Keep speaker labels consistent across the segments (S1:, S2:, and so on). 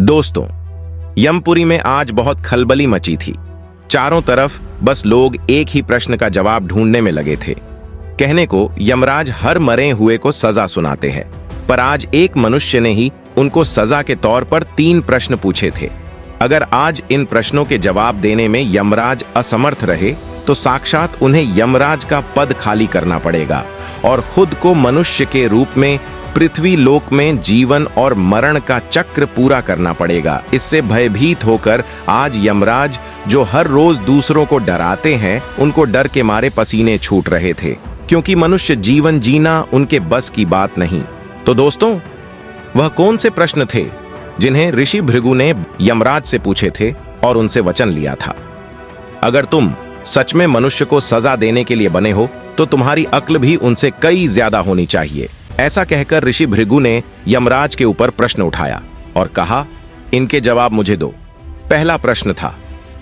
S1: दोस्तों, यमपुरी में आज बहुत खलबली मची थी। चारों तरफ बस लोग एक ही प्रश्न का जवाब ढूंढने में लगे थे। कहने को यमराज हर मरे हुए को सजा सुनाते हैं, पर आज एक मनुष्य ने ही उनको सजा के तौर पर 3 प्रश्न पूछे थे। अगर आज इन प्रश्नों के जवाब देने में यमराज असमर्थ रहे तो साक्षात उन्हें यमराज का पद खाली करना पड़ेगा और खुद को मनुष्य के रूप में पृथ्वी लोक में जीवन और मरण का चक्र पूरा करना पड़ेगा। इससे भयभीत होकर आज यमराज, जो हर रोज दूसरों को डराते हैं, उनको डर के मारे पसीने छूट रहे थे, क्योंकि मनुष्य जीवन जीना उनके बस की बात नहीं। तो दोस्तों, वह कौन से प्रश्न थे जिन्हें ऋषि भृगु ने यमराज से पूछे थे और उनसे वचन लिया था? अगर तुम सच में मनुष्य को सजा देने के लिए बने हो तो तुम्हारी अक्ल भी उनसे कई ज्यादा होनी चाहिए। ऐसा कहकर ऋषि भृगु ने यमराज के ऊपर प्रश्न उठाया और कहा, इनके जवाब मुझे दो। पहला प्रश्न था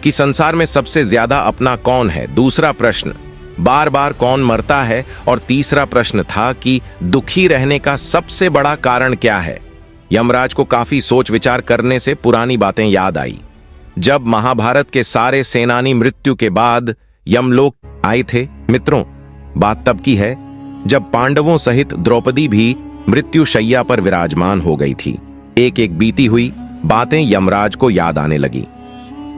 S1: कि संसार में सबसे ज्यादा अपना कौन है। दूसरा प्रश्न, बार बार कौन मरता है। और तीसरा प्रश्न था कि दुखी रहने का सबसे बड़ा कारण क्या है। यमराज को काफी सोच विचार करने से पुरानी बातें याद आई। जब महाभारत के सारे सेनानी मृत्यु के बाद यमलोक आए थे। मित्रों, बात तब की है जब पांडवों सहित द्रौपदी भी मृत्यु शैया पर विराजमान हो गई थी। एक एक बीती हुई बातें यमराज को याद आने लगी।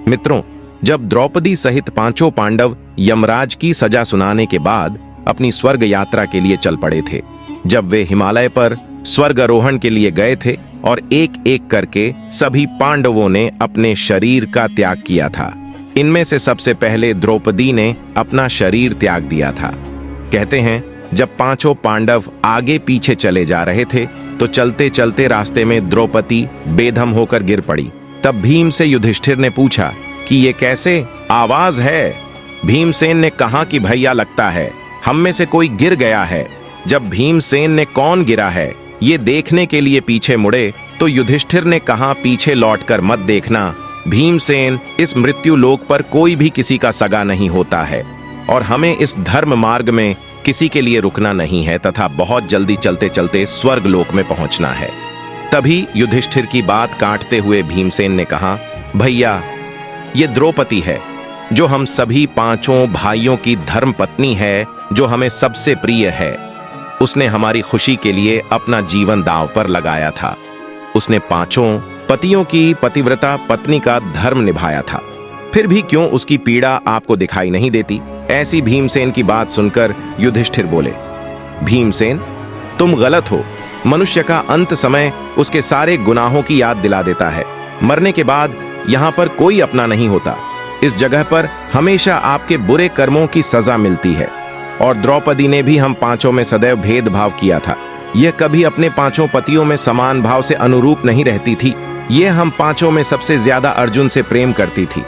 S1: मित्रों, जब द्रौपदी सहित 5 पांडव यमराज की सजा सुनाने के बाद अपनी स्वर्ग यात्रा के लिए चल पड़े थे, जब वे हिमालय पर स्वर्गारोहण के लिए गए थे और एक एक करके सभी पांडवों ने अपने शरीर का त्याग किया था। इनमें से सबसे पहले द्रौपदी ने अपना शरीर त्याग दिया था। कहते हैं, जब 5 पांडव आगे पीछे चले जा रहे थे तो चलते चलते रास्ते में द्रौपदी बेदम होकर गिर पड़ी। तब भीम से युधिष्ठिर ने पूछा कि ये कैसे आवाज है। भीमसेन ने कहा कि भैया, लगता है हम में से कोई गिर गया है। जब भीमसेन ने कौन गिरा है ये देखने के लिए पीछे मुड़े तो युधिष्ठिर ने कहा, पीछे लौटकर मत देखना। भीमसेन, इस मृत्यु लोक पर कोई भी किसी का सगा नहीं होता है और हमें इस धर्म मार्ग में किसी के लिए रुकना नहीं है तथा बहुत जल्दी चलते चलते स्वर्ग लोक में पहुंचना है। तभी युधिष्ठिर की बात काटते हुए भीमसेन ने कहा, भैया, ये द्रौपदी है जो हम सभी 5 भाइयों की धर्म पत्नी है, जो हमें सबसे प्रिय है। उसने हमारी खुशी के लिए अपना जीवन दांव पर लगाया था। उसने 5 पतियों की पतिव्रता पत्नी का धर्म निभाया था। फिर भी क्यों उसकी पीड़ा आपको दिखाई नहीं देती? ऐसी भीमसेन की बात सुनकर युधिष्ठिर बोले, भीमसेन, तुम गलत हो। मनुष्य का अंत समय उसके सारे गुनाहों की याद दिला देता है। मरने के बाद यहाँ पर कोई अपना नहीं होता। इस जगह पर हमेशा आपके बुरे कर्मों की सजा मिलती है। और द्रौपदी ने भी हम 5 में सदैव भेदभाव किया था। यह कभी अपने 5 पतियों में समान भाव से अनुरूप नहीं रहती थी। यह हम 5 में सबसे ज्यादा अर्जुन से प्रेम करती थी।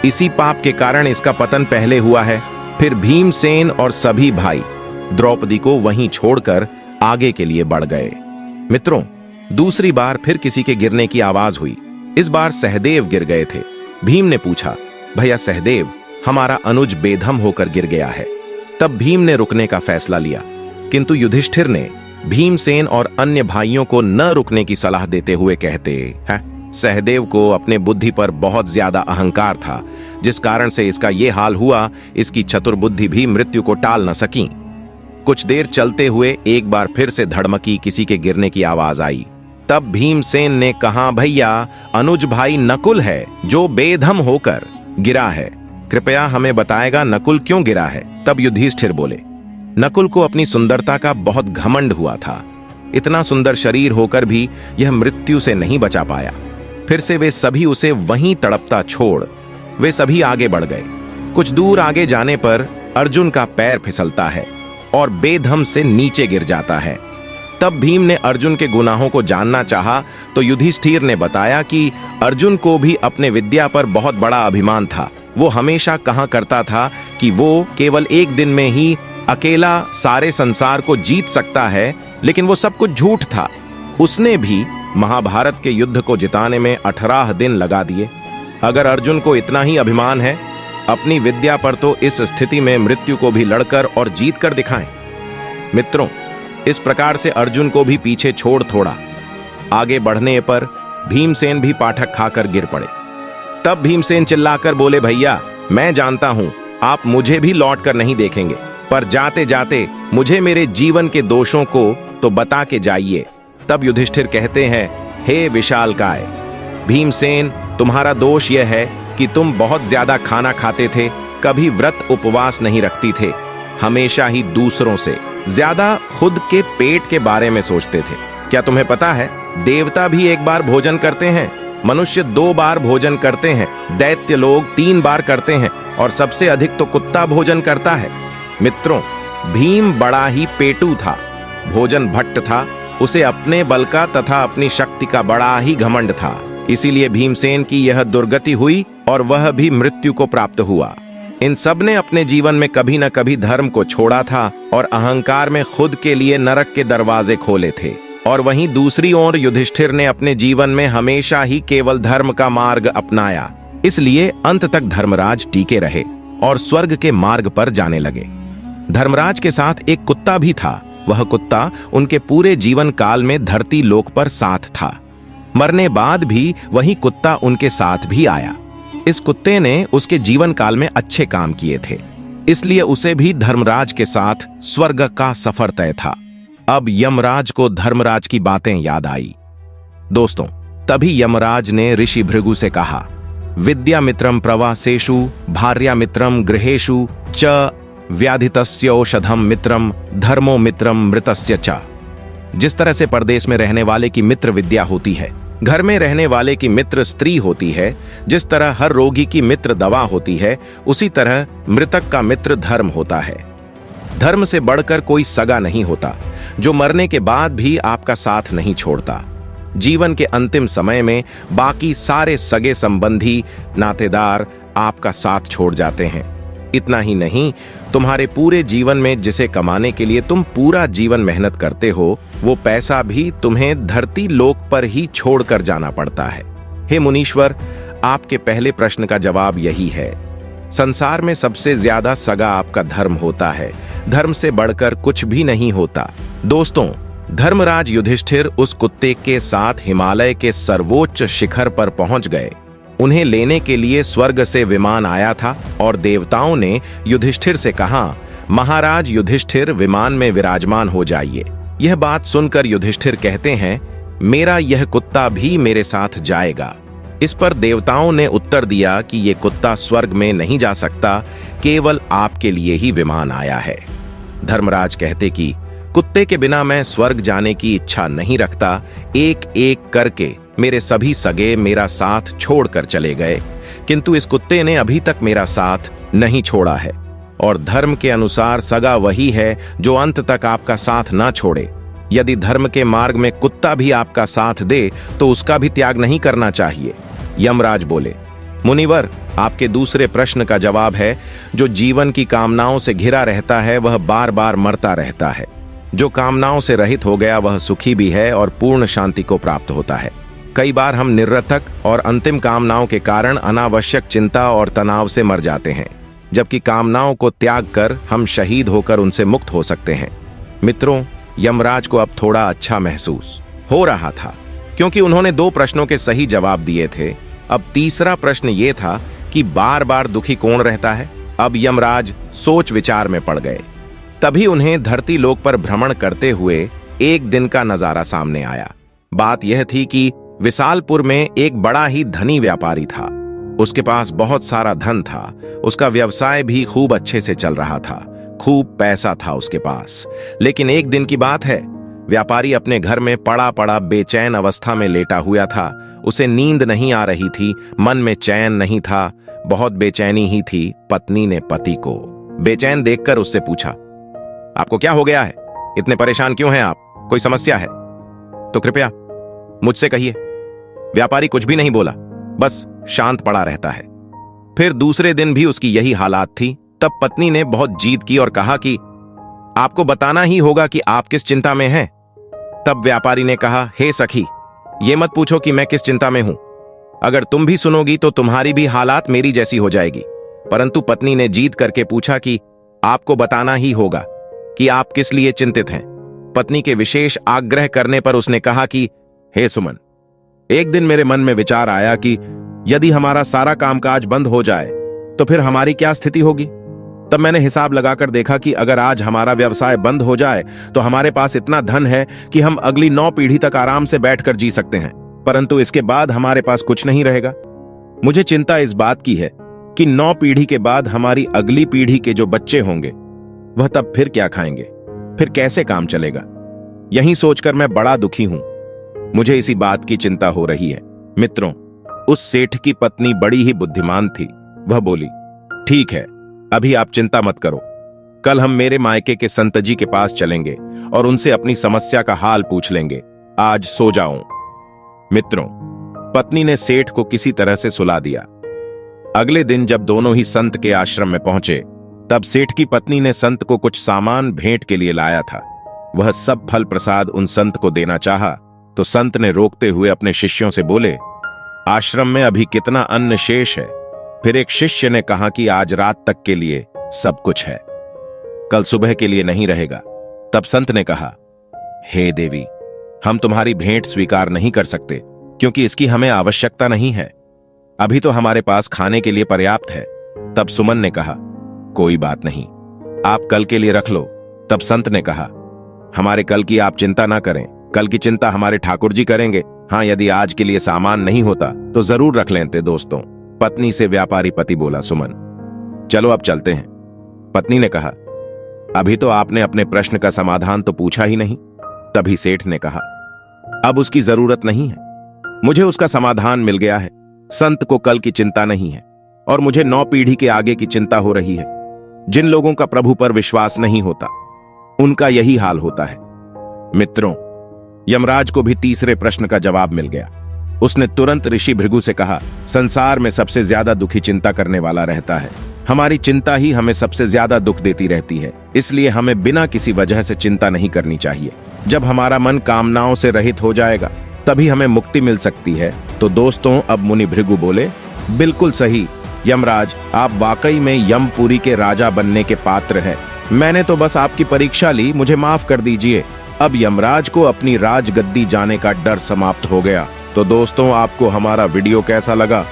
S1: इसी पाप के कारण इसका पतन पहले हुआ है। फिर भीमसेन और सभी भाई द्रौपदी को वहीं छोड़कर आगे के लिए बढ़ गए। मित्रों, दूसरी बार फिर किसी के गिरने की आवाज हुई। इस बार सहदेव गिर गए थे। भीम ने पूछा, भैया सहदेव, हमारा अनुज बेदम होकर गिर गया है। तब भीम ने रुकने का फैसला लिया, किंतु युधिष्ठिर ने भीमसेन और अन्य भाइयों को न रुकने की सलाह देते हुए कहते हैं, सहदेव को अपने बुद्धि पर बहुत ज्यादा अहंकार था, जिस कारण से इसका ये हाल हुआ। इसकी चतुर बुद्धि भी मृत्यु को टाल न सकी। कुछ देर चलते हुए एक बार फिर से धड़मकी किसी के गिरने की आवाज आई। तब भीमसेन ने कहा, भैया, अनुज भाई नकुल है जो बेदम होकर गिरा है। कृपया हमें बताएगा नकुल क्यों गिरा है? तब युधिष्ठिर बोले, नकुल को अपनी सुंदरता का बहुत घमंड हुआ था। इतना सुंदर शरीर होकर भी यह मृत्यु से नहीं बचा पाया। फिर से वे सभी उसे वहीं तड़पता छोड़ वे सभी आगे बढ़ गए। कुछ दूर आगे जाने पर अर्जुन का पैर फिसलता है और बेदम से नीचे गिर जाता है। तब भीम ने अर्जुन के गुनाहों को जानना चाहा तो युधिष्ठिर ने बताया कि अर्जुन को भी अपने विद्या पर बहुत बड़ा अभिमान था। वो हमेशा कहा करता था कि वो केवल एक दिन में ही अकेला सारे संसार को जीत सकता है, लेकिन वो सब कुछ झूठ था। उसने भी महाभारत के युद्ध को जिताने में 18 दिन लगा दिए। अगर अर्जुन को इतना ही अभिमान है अपनी विद्या पर, तो इस स्थिति में मृत्यु को भी लड़कर और जीत कर दिखाएं। मित्रों, इस प्रकार से अर्जुन को भी पीछे छोड़ थोड़ा आगे बढ़ने पर भीमसेन भी पाठक खाकर गिर पड़े। तब भीमसेन चिल्लाकर बोले, भैया मैं जानता हूं आप मुझे भी लौट कर नहीं देखेंगे, पर जाते जाते मुझे मेरे जीवन के दोषों को तो बता के जाइए। तब युधिष्ठिर कहते हैं, हे विशालकाय, भीमसेन तुम्हारा दोष यह है कि तुम बहुत ज्यादा खाना खाते थे, कभी व्रत उपवास नहीं रखती थे, हमेशा ही दूसरों से ज्यादा खुद के पेट के बारे में सोचते थे। क्या तुम्हें पता है देवता भी एक बार भोजन करते हैं, मनुष्य 2 बार भोजन करते हैं, दैत्य लोग 3 बार करते हैं और सबसे अधिक तो कुत्ता भोजन करता है। मित्रों, भीम बड़ा ही पेटू था, भोजन भट्ट था, उसे अपने बल का तथा अपनी शक्ति का बड़ा ही घमंड था। इसीलिए भीमसेन की यह दुर्गति हुई और वह भी मृत्यु को प्राप्त हुआ। इन सब ने अपने जीवन में कभी न कभी धर्म को छोड़ा था और अहंकार में खुद के लिए नरक के दरवाजे खोले थे। और वहीं दूसरी ओर युधिष्ठिर ने अपने जीवन में हमेशा ही केवल धर्म का मार्ग अपनाया, इसलिए अंत तक धर्मराज टीके रहे और स्वर्ग के मार्ग पर जाने लगे। धर्मराज के साथ एक कुत्ता भी था। वह कुत्ता उनके पूरे जीवन काल में धरती लोक पर साथ था। मरने बाद भी वही कुत्ता उनके साथ भी आया। इस कुत्ते ने उसके जीवन काल में अच्छे काम किए थे, इसलिए उसे भी धर्मराज के साथ स्वर्ग का सफर तय था। अब यमराज को धर्मराज की बातें याद आई। दोस्तों, तभी यमराज ने ऋषि भृगु से कहा, विद्या मित्रम प्रवासेषु भार्या मित्रम गृहेषु च व्याधितस्य औषधम मित्रम धर्मो मित्रम मृतस्य च। जिस तरह से परदेश में रहने वाले की मित्र विद्या होती है, घर में रहने वाले की मित्र स्त्री होती है, जिस तरह हर रोगी की मित्र दवा होती है, उसी तरह मृतक का मित्र धर्म होता है। धर्म से बढ़कर कोई सगा नहीं होता, जो मरने के बाद भी आपका साथ नहीं छोड़ता। जीवन के अंतिम समय में बाकी सारे सगे संबंधी नातेदार आपका साथ छोड़ जाते हैं। इतना ही नहीं, तुम्हारे पूरे जीवन में जिसे कमाने के लिए तुम पूरा जीवन मेहनत करते हो, वो पैसा भी तुम्हें धरती लोक पर ही छोड़कर जाना पड़ता है। हे मुनीश्वर, आपके पहले प्रश्न का जवाब यही है। संसार में सबसे ज्यादा सगा आपका धर्म होता है, धर्म से बढ़कर कुछ भी नहीं होता। दोस्तों, धर्मराज युधिष्ठिर उस कुत्ते के साथ हिमालय के सर्वोच्च शिखर पर पहुंच गए। उन्हें लेने के लिए स्वर्ग से विमान आया था और देवताओं ने युधिष्ठिर से कहा, महाराज युधिष्ठिर विमान में विराजमान हो जाइए। यह बात सुनकर युधिष्ठिर कहते हैं, मेरा यह कुत्ता भी मेरे साथ जाएगा। इस पर देवताओं ने उत्तर दिया कि यह कुत्ता स्वर्ग में नहीं जा सकता, केवल आपके लिए ही विमान आया है। धर्मराज कहते कि कुत्ते के बिना मैं स्वर्ग जाने की इच्छा नहीं रखता। एक एक करके मेरे सभी सगे मेरा साथ छोड़कर चले गए, किंतु इस कुत्ते ने अभी तक मेरा साथ नहीं छोड़ा है। और धर्म के अनुसार सगा वही है जो अंत तक आपका साथ ना छोड़े। यदि धर्म के मार्ग में कुत्ता भी आपका साथ दे तो उसका भी त्याग नहीं करना चाहिए। यमराज बोले, मुनिवर, आपके दूसरे प्रश्न का जवाब है, जो जीवन की कामनाओं से घिरा रहता है वह बार बार मरता रहता है। जो कामनाओं से रहित हो गया वह सुखी भी है और पूर्ण शांति को प्राप्त होता है। कई बार हम निरर्थक और अंतिम कामनाओं के कारण अनावश्यक चिंता और तनाव से मर जाते हैं, जबकि कामनाओं को त्याग कर हम शहीद होकर उनसे मुक्त हो सकते हैं। मित्रों, यमराज को अब थोड़ा अच्छा महसूस हो रहा था, क्योंकि उन्होंने 2 प्रश्नों के सही जवाब दिए थे। अब तीसरा प्रश्न ये था कि बार बार दुखी कौन रहता है। अब यमराज सोच विचार में पड़ गए। तभी उन्हें धरती लोक पर भ्रमण करते हुए एक दिन का नजारा सामने आया। बात यह थी कि विशालपुर में एक बड़ा ही धनी व्यापारी था। उसके पास बहुत सारा धन था, उसका व्यवसाय भी खूब अच्छे से चल रहा था, खूब पैसा था उसके पास। लेकिन एक दिन की बात है, व्यापारी अपने घर में पड़ा पड़ा बेचैन अवस्था में लेटा हुआ था। उसे नींद नहीं आ रही थी, मन में चैन नहीं था, बहुत बेचैनी ही थी। पत्नी ने पति को बेचैन देखकर उससे पूछा, आपको क्या हो गया है? इतने परेशान क्यों हैं आप? कोई समस्या है तो कृपया मुझसे कहिए। व्यापारी कुछ भी नहीं बोला, बस शांत पड़ा रहता है। फिर दूसरे दिन भी उसकी यही हालात थी। तब पत्नी ने बहुत जीद की और कहा कि आपको बताना ही होगा कि आप किस चिंता में हैं। तब व्यापारी ने कहा, हे सखी, ये मत पूछो कि मैं किस चिंता में हूं। अगर तुम भी सुनोगी तो तुम्हारी भी हालात मेरी जैसी हो जाएगी। परंतु पत्नी ने जीद करके पूछा कि आपको बताना ही होगा कि आप किस लिए चिंतित हैं। पत्नी के विशेष आग्रह करने पर उसने कहा कि हे सुमन, एक दिन मेरे मन में विचार आया कि यदि हमारा सारा कामकाज बंद हो जाए तो फिर हमारी क्या स्थिति होगी। तब मैंने हिसाब लगाकर देखा कि अगर आज हमारा व्यवसाय बंद हो जाए तो हमारे पास इतना धन है कि हम अगली 9 पीढ़ी तक आराम से बैठकर जी सकते हैं, परंतु इसके बाद हमारे पास कुछ नहीं रहेगा। मुझे चिंता इस बात की है कि 9 पीढ़ी के बाद हमारी अगली पीढ़ी के जो बच्चे होंगे वह तब फिर क्या खाएंगे, फिर कैसे काम चलेगा। यही सोचकर मैं बड़ा दुखी हूं। मुझे इसी बात की चिंता हो रही है। मित्रों, उस सेठ की पत्नी बड़ी ही बुद्धिमान थी। वह बोली, ठीक है, अभी आप चिंता मत करो। कल हम मेरे मायके के संत जी के पास चलेंगे और उनसे अपनी समस्या का हाल पूछ लेंगे। आज सो जाओ। मित्रों, पत्नी ने सेठ को किसी तरह से सुला दिया। अगले दिन जब दोनों ही संत के आश्रम में पहुंचे तब सेठ की पत्नी ने संत को कुछ सामान भेंट के लिए लाया था। वह सब फल प्रसाद उन संत को देना चाहा तो संत ने रोकते हुए अपने शिष्यों से बोले, आश्रम में अभी कितना अन्न शेष है। फिर एक शिष्य ने कहा कि आज रात तक के लिए सब कुछ है, कल सुबह के लिए नहीं रहेगा। तब संत ने कहा, हे देवी, हम तुम्हारी भेंट स्वीकार नहीं कर सकते क्योंकि इसकी हमें आवश्यकता नहीं है। अभी तो हमारे पास खाने के लिए पर्याप्त है। तब सुमन ने कहा, कोई बात नहीं, आप कल के लिए रख लो। तब संत ने कहा, हमारे कल की आप चिंता ना करें, कल की चिंता हमारे ठाकुर जी करेंगे। हाँ, यदि आज के लिए सामान नहीं होता तो जरूर रख लेते दोस्तों। पत्नी से व्यापारी पति बोला, सुमन, चलो अब चलते हैं। पत्नी ने कहा, अभी तो आपने अपने प्रश्न का समाधान तो पूछा ही नहीं। तभी सेठ ने कहा, अब उसकी जरूरत नहीं है, मुझे उसका समाधान मिल गया है। संत को कल की चिंता नहीं है और मुझे 9 पीढ़ी के आगे की चिंता हो रही है। जिन लोगों का प्रभु पर विश्वास नहीं होता उनका यही हाल होता है। मित्रों, यमराज को भी तीसरे प्रश्न का जवाब मिल गया। उसने तुरंत ऋषि भृगु से कहा, संसार में सबसे ज्यादा दुखी चिंता करने वाला रहता है। हमारी चिंता ही हमें सबसे ज्यादा दुख देती रहती है, इसलिए हमें बिना किसी वजह से चिंता नहीं करनी चाहिए। जब हमारा मन कामनाओं से रहित हो जाएगा तभी हमें मुक्ति मिल सकती है। तो दोस्तों, अब मुनि भृगु बोले, बिल्कुल सही यमराज, आप वाकई में यमपुरी के राजा बनने के पात्र हैं। मैंने तो बस आपकी परीक्षा ली, मुझे माफ कर दीजिए। अब यमराज को अपनी राजगद्दी जाने का डर समाप्त हो गया। तो दोस्तों, आपको हमारा वीडियो कैसा लगा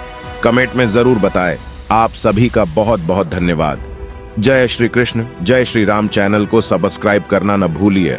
S1: कमेंट में जरूर बताएं। आप सभी का बहुत बहुत धन्यवाद। जय श्री कृष्ण, जय श्री राम। चैनल को सब्सक्राइब करना न भूलिए।